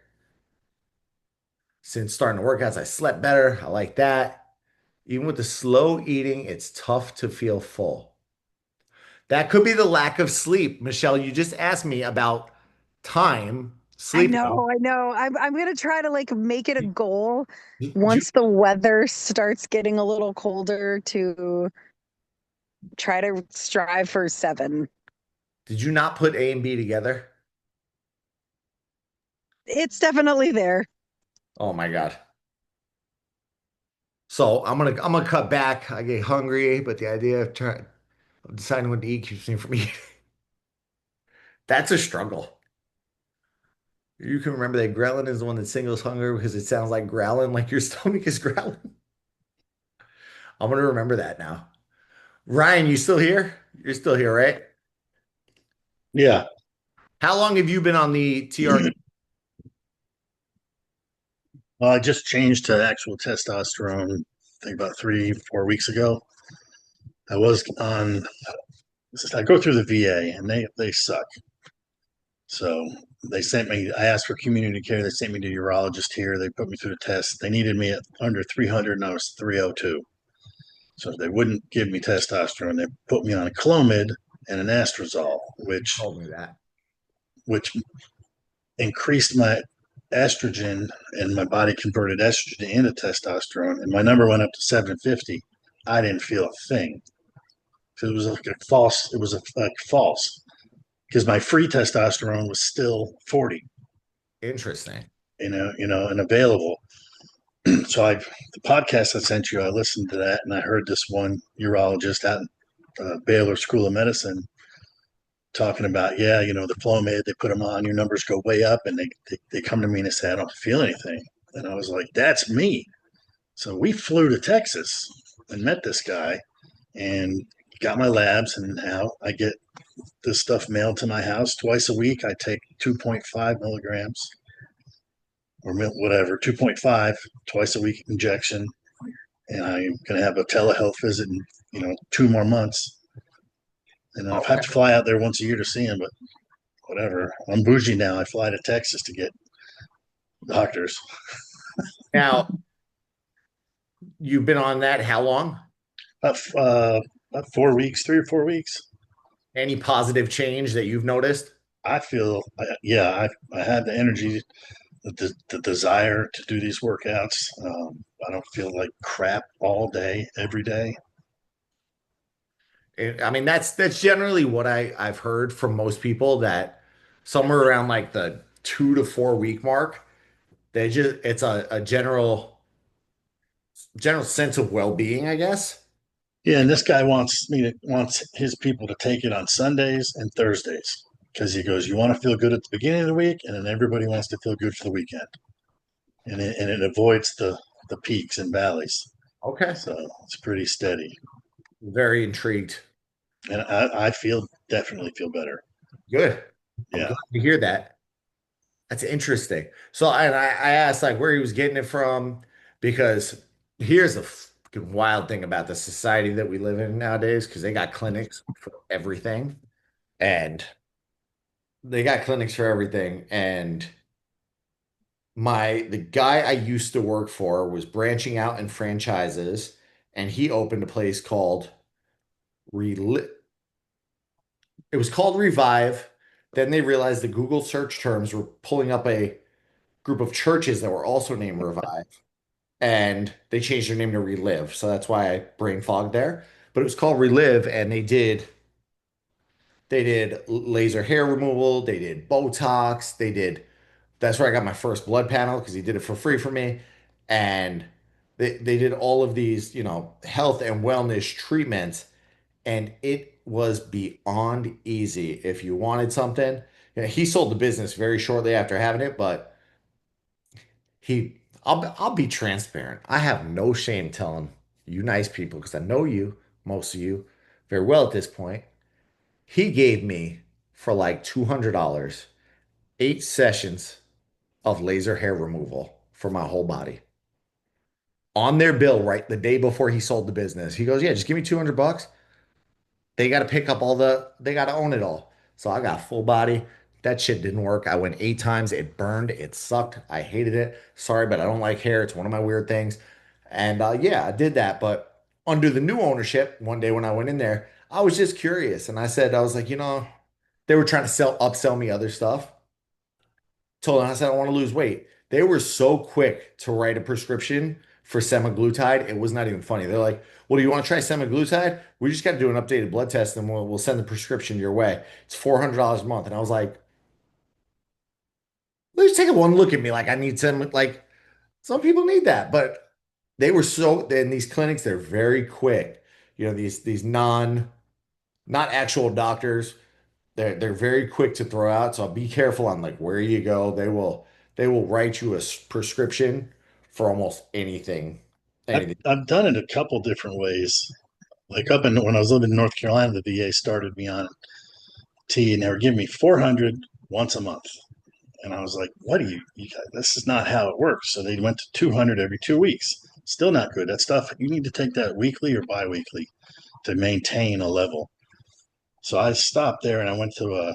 Since starting the workouts, I slept better. I like that. Even with the slow eating, it's tough to feel full. That could be the lack of sleep. Michelle, you just asked me about time I sleeping. know, I know. I'm gonna try to like make it a goal Did you, once the weather starts getting a little colder to try to strive for 7. did you not put A and B together? It's definitely there. Oh my God. So I'm gonna cut back. I get hungry, but the idea of deciding what to eat keeps me from eating. That's a struggle. You can remember that ghrelin is the one that signals hunger because it sounds like growling, like your stomach is growling. I'm gonna remember that now. Ryan, you still here? You're still here, right? Yeah. How long have you been on the TRT? Well, I just changed to actual testosterone, I think about 3, 4 weeks ago. I was on, I go through the VA and they suck. So they sent me, I asked for community care. They sent me to a urologist here. They put me through the test. They needed me at under 300 and I was 302. So they wouldn't give me testosterone. They put me on a Clomid and an Astrazole, which Told me that. which increased my estrogen, and my body converted estrogen into testosterone, and my number went up to 750. I didn't feel a thing. So it was like a false. It was like false because my free testosterone was still 40. Interesting. And available. So the podcast I sent you, I listened to that, and I heard this one urologist at Baylor School of Medicine talking about, the Clomid, they put them on, your numbers go way up, and they come to me and they say, I don't feel anything. And I was like, that's me. So we flew to Texas and met this guy and got my labs, and now I get this stuff mailed to my house twice a week. I take 2.5 milligrams or whatever, 2.5 twice a week injection. And I'm going to have a telehealth visit in, 2 more months. And I'll have to fly out there once a year to see him, but whatever. I'm bougie now. I fly to Texas to get doctors. Now, you've been on that how long? About 4 weeks, 3 or 4 weeks. Any positive change that you've noticed? I feel, I have the energy, the desire to do these workouts. I don't feel like crap all day, every day. I mean, that's generally what I've heard from most people, that somewhere around like the 2 to 4 week mark, it's a general sense of well-being, I guess. Yeah, and this guy wants his people to take it on Sundays and Thursdays because he goes, you want to feel good at the beginning of the week, and then everybody wants to feel good for the weekend, and it avoids the peaks and valleys. Okay. So it's pretty steady, Very intrigued. and I definitely feel better. Good. I'm Yeah. glad to hear that. That's interesting. So, and I asked like where he was getting it from, because here's the fucking wild thing about the society that we live in nowadays, because they got clinics for everything. And the guy I used to work for was branching out in franchises, and he opened a place called Reli it was called Revive. Then they realized the Google search terms were pulling up a group of churches that were also named Revive, and they changed their name to Relive. So that's why I brain fogged there. But it was called Relive, and they did laser hair removal, they did Botox, that's where I got my first blood panel because he did it for free for me. And they did all of these, health and wellness treatments, and it was beyond easy. If you wanted something, he sold the business very shortly after having it, but I'll be transparent. I have no shame telling you nice people, because I know you, most of you, very well at this point. He gave me, for like $200, 8 sessions of laser hair removal for my whole body. On their bill, right the day before he sold the business. He goes, "Yeah, just give me $200. They got to pick up they got to own it all." So I got full body. That shit didn't work. I went 8 times. It burned. It sucked. I hated it. Sorry, but I don't like hair. It's one of my weird things. And yeah, I did that. But under the new ownership, one day when I went in there, I was just curious. And I was like, they were trying to upsell me other stuff. Told them, I said, I want to lose weight. They were so quick to write a prescription for semaglutide. It was not even funny. They're like, "Well, do you want to try semaglutide? We just got to do an updated blood test, and we'll send the prescription your way. It's $400 a month." And I was like, let's take one look at me like I need some, like some people need that. But they were in these clinics, they're very quick. These not actual doctors. They're very quick to throw out, so be careful on like where you go. They will write you a prescription for almost anything. Anything. I've done it a couple different ways. Like when I was living in North Carolina, the VA started me on T, and they were giving me 400 once a month. And I was like, what do you this is not how it works. So they went to 200 every 2 weeks. Still not good. That stuff, you need to take that weekly or biweekly to maintain a level. So I stopped there and I went to a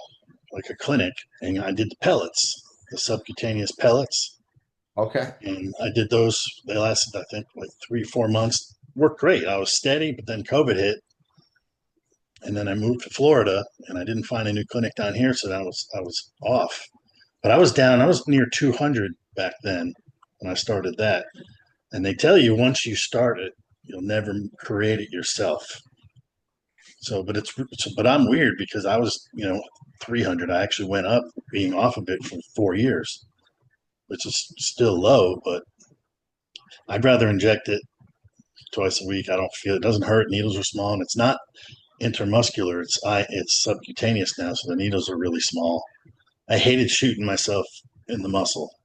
clinic, and I did the pellets, the subcutaneous pellets. Okay. And I did those. They lasted, I think, like 3, 4 months. worked great. I was steady, but then COVID hit, and then I moved to Florida, and I didn't find a new clinic down here, so I was off. But I was down. I was near 200 back then when I started that. And they tell you once you start it, you'll never create it yourself. So, but I'm weird because I was 300. I actually went up being off of it for 4 years, which is still low, but I'd rather inject it twice a week. I don't feel it doesn't hurt. Needles are small, and it's not intramuscular. It's subcutaneous now, so the needles are really small. I hated shooting myself in the muscle.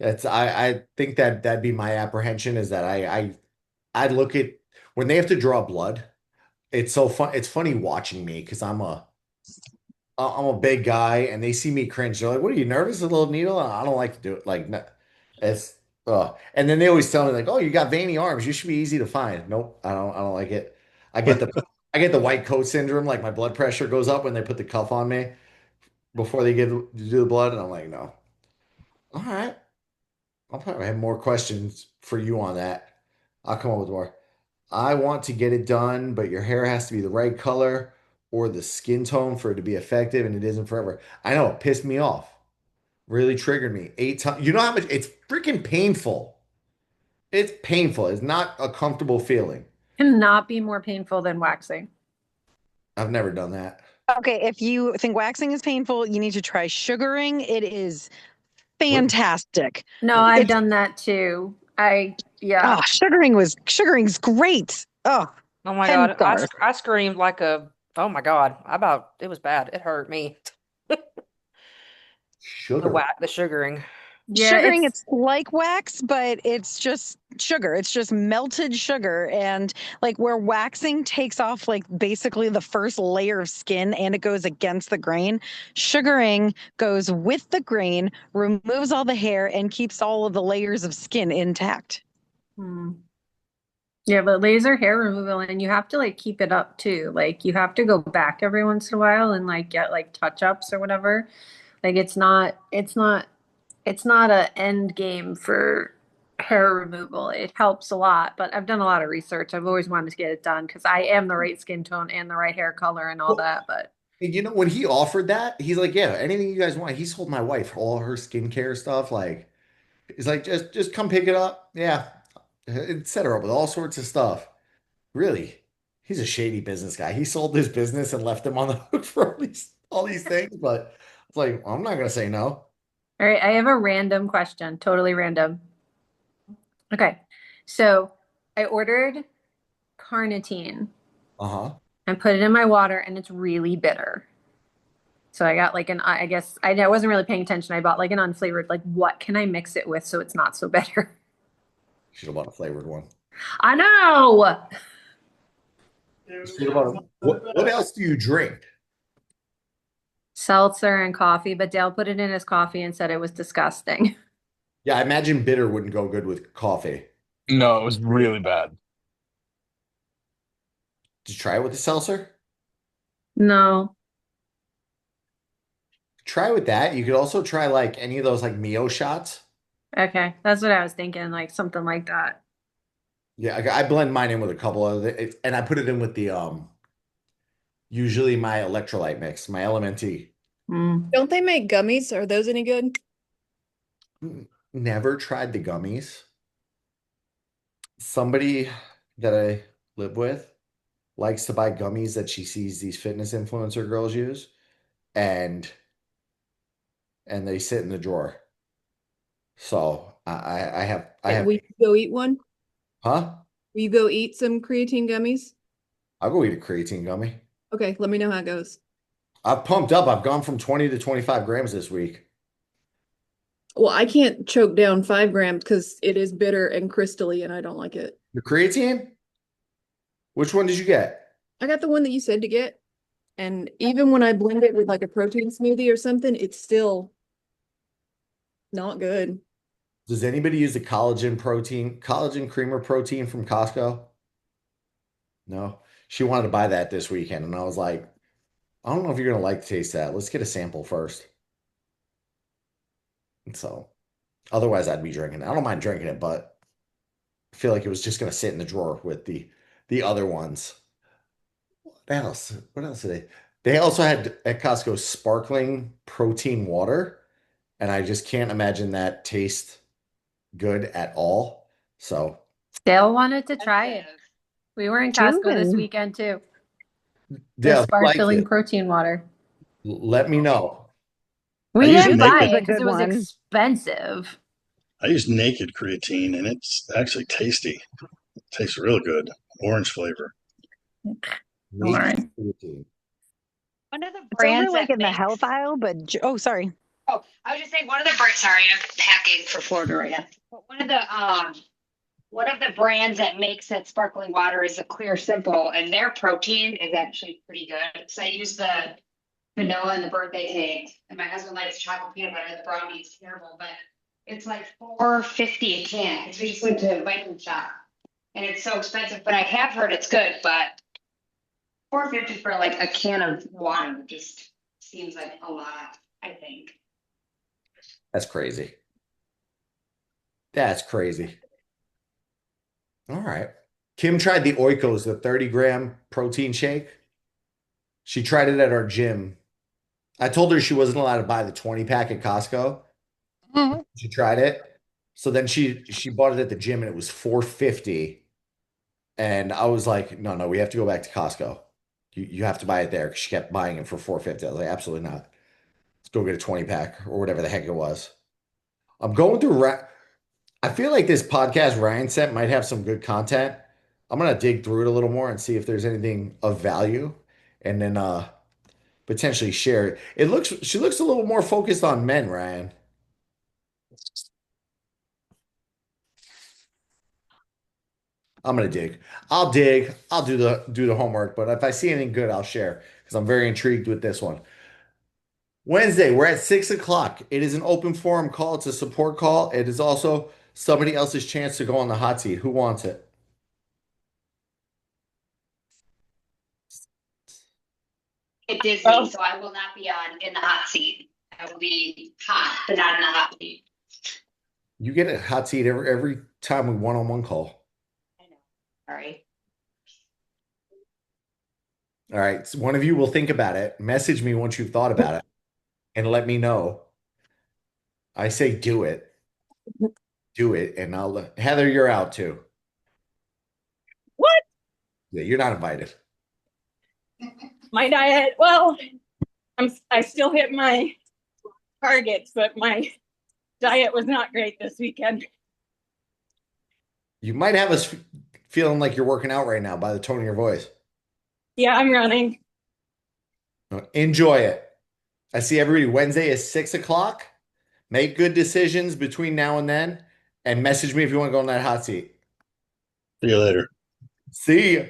I think that that'd be my apprehension is that I look at when they have to draw blood, it's so fun. It's funny watching me because I'm a big guy and they see me cringe. They're like, "What are you nervous? A little needle?" I don't like to do it. Like, no, it's and then they always tell me like, "Oh, you got veiny arms. You should be easy to find." Nope, I don't like it. I get the I get the white coat syndrome. Like my blood pressure goes up when they put the cuff on me before they do the blood, and I'm like, no. All right, I'll probably have more questions for you on that. I'll come up with more. I want to get it done, but your hair has to be the right color or the skin tone for it to be effective, and it isn't forever. I know, it pissed me off. Really triggered me. 8 times. You know how much it's freaking painful. It's painful. It's not a comfortable feeling. Cannot be more painful than waxing. I've never done that. Okay, if you think waxing is painful, you need to try sugaring. It is fantastic. No, I've It's- done that too. Yeah. Oh, sugaring's great. Oh, Oh my 10 God. stars. I screamed like a, oh my God. It was bad. It hurt me. Sugar. The sugaring. Yeah, Sugaring, it's like wax, but it's just sugar. It's just melted sugar. And like where waxing takes off like basically the first layer of skin and it goes against the grain, sugaring goes with the grain, removes all the hair, and keeps all of the layers of skin intact. Yeah, but laser hair removal, and you have to like keep it up too. Like you have to go back every once in a while and like get like touch-ups or whatever. Like it's not a end game for hair removal. It helps a lot, but I've done a lot of research. I've always wanted to get it done because I am the right skin tone and the right hair color and all that. But You know, when he offered that, he's like, yeah, anything you guys want. He sold my wife all her skincare stuff. Like, he's like, just come pick it up. Yeah. It set her up with all sorts of stuff. Really, he's a shady business guy. He sold his business and left him on the hook for all these things. But it's like, I'm not gonna say no. all right, I have a random question, totally random. Okay, so I ordered carnitine Uh-huh. and put it in my water, and it's really bitter. So I got like I guess I wasn't really paying attention. I bought like an unflavored. Like, what can I mix it with so it's not so bitter? Should have bought a flavored one. I know. What else do you drink? Seltzer and coffee, but Dale put it in his coffee and said it was disgusting. Yeah, I imagine bitter wouldn't go good with coffee. No, it was really bad. Did you try it with the seltzer? No. Try with that. You could also try like any of those like Mio shots. Okay, that's what I was thinking, like something like that. Yeah, I blend mine in with a couple of and I put it in with the usually my electrolyte mix, my LMNT. Don't they make gummies? Are those any good? Never tried the gummies. Somebody that I live with likes to buy gummies that she sees these fitness influencer girls use, and they sit in the drawer. So I have Will you go eat one? huh? Will you go eat some creatine gummies? I'll go eat a creatine gummy. Okay, let me know how it goes. I've pumped up. I've gone from 20 to 25 grams this week. Well, I can't choke down 5 grams because it is bitter and crystally and I don't like it. The creatine? Which one did you get? I got the one that you said to get. And even when I blend it with like a protein smoothie or something, it's still not good. Does anybody use the collagen creamer protein from Costco? No. She wanted to buy that this weekend, and I was like, I don't know if you're gonna like the taste of that. Let's get a sample first. And so, otherwise, I'd be drinking it. I don't mind drinking it, but I feel like it was just gonna sit in the drawer with the other ones. What else? What else did they? They also had at Costco sparkling protein water, and I just can't imagine that taste good at all. So Dale wanted to try it. We were in Costco this Tune. weekend too. The Dale, who likes sparkling it? protein water. Let me know. I We use didn't buy naked. is a it because good it was one. expensive. I use naked creatine, and it's actually tasty. It tastes real good. Orange flavor. Naked protein. One of the It's over brands like that in the health makes. aisle, but oh, sorry. Oh, I was just saying one of the brands. Sorry, I'm packing for Florida right now. But one of the brands that makes that sparkling water is a Clear Simple, and their protein is actually pretty good. So I use the vanilla and the birthday cake, and my husband likes chocolate peanut butter. The brownie is terrible, but it's like $4.50 a can. Because we just went to Vitamin Shop, and it's so expensive. But I have heard it's good. But $4.50 for like a can of water just seems like a lot, I think. That's crazy. That's crazy. All right. Kim tried the Oikos, the 30-gram protein shake. She tried it at our gym. I told her she wasn't allowed to buy the 20 pack at Costco. She tried it. So then she bought it at the gym and it was 450. And I was like, no, no, we have to go back to Costco. You have to buy it there because she kept buying it for 450. I was like, absolutely not. Let's go get a 20 pack or whatever the heck it was. I'm going through I feel like this podcast Ryan sent might have some good content. I'm gonna dig through it a little more and see if there's anything of value and then potentially share it. She looks a little more focused on men, Ryan. I'm gonna dig. I'll dig. I'll do the homework, but if I see anything good, I'll share because I'm very intrigued with this one. Wednesday, we're at 6 o'clock. It is an open forum call. It's a support call. It is also somebody else's chance to go on the hot seat. Who wants it? At Disney, so I will not be on in the hot seat. I will be hot, but not in the hot seat. You get a hot seat every time we one-on-one call. I know. All right. All right. So one of you will think about it. Message me once you've thought about it and let me know. I say do it. Do it. And I'll Heather, you're out too. What? Yeah, you're not invited. My diet, well, I still hit my targets, but my diet was not great this weekend. You might have us feeling like you're working out right now by the tone of your voice. Yeah, I'm running. Enjoy it. I see everybody. Wednesday is 6 o'clock. Make good decisions between now and then, and message me if you want to go on that hot seat. See you later. See you.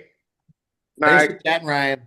Thanks Night. for chatting, Ryan.